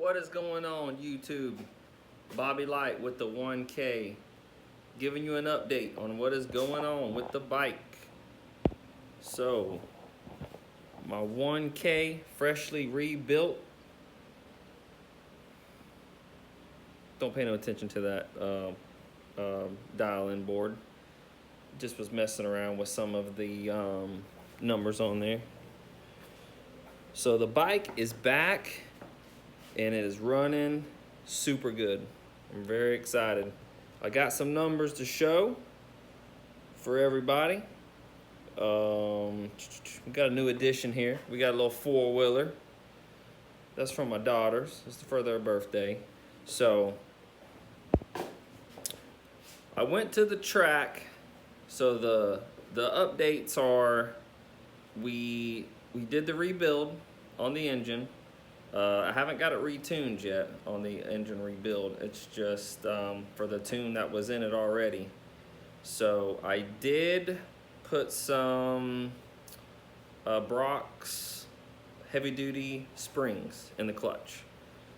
What is going on, YouTube? Bobby Light with the 1K, giving you an update on what is going on with the bike. So, my 1K freshly rebuilt. Don't pay no attention to that dial-in board. Just was messing around with some of the numbers on there. So the bike is back and it is running super good. I'm very excited. I got some numbers to show for everybody. We got a new addition here. We got a little four-wheeler. That's from my daughters. It's for their birthday. So I went to the track. So the updates are we did the rebuild on the engine. I haven't got it retuned yet on the engine rebuild. It's just for the tune that was in it already. So I did put some Brock's heavy duty springs in the clutch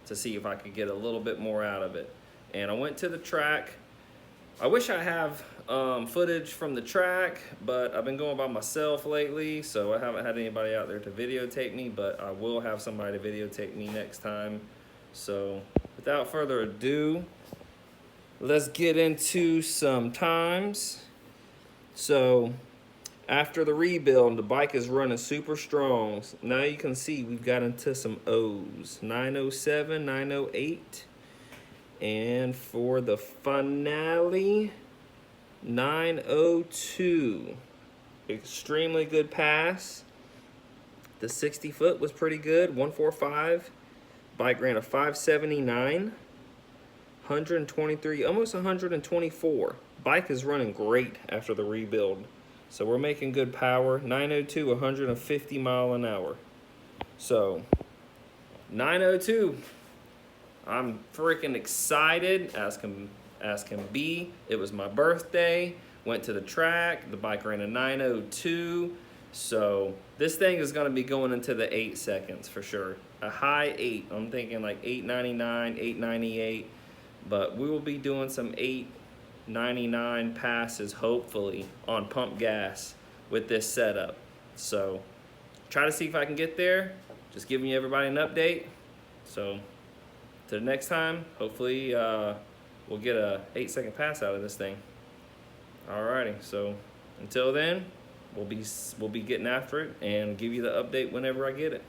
to see if I could get a little bit more out of it. And I went to the track. I wish I have footage from the track, but I've been going by myself lately, so I haven't had anybody out there to videotape me, but I will have somebody to videotape me next time. So without further ado, let's get into some times. So after the rebuild, the bike is running super strong. Now you can see we've got into some O's, 907, 908. And for the finale, 902. Extremely good pass. The 60 foot was pretty good, 145. Bike ran a 579, 123, almost 124. Bike is running great after the rebuild. So we're making good power. 902, 150 mile an hour. So 902. I'm freaking excited as can be. It was my birthday. Went to the track. The bike ran a 902. So this thing is going to be going into the 8 seconds for sure. A high 8. I'm thinking like 899, 898. But we will be doing some 899 passes hopefully on pump gas with this setup. So try to see if I can get there. Just giving everybody an update. So to the next time, hopefully we'll get a 8-second pass out of this thing. Alrighty, so until then, we'll be getting after it and give you the update whenever I get it.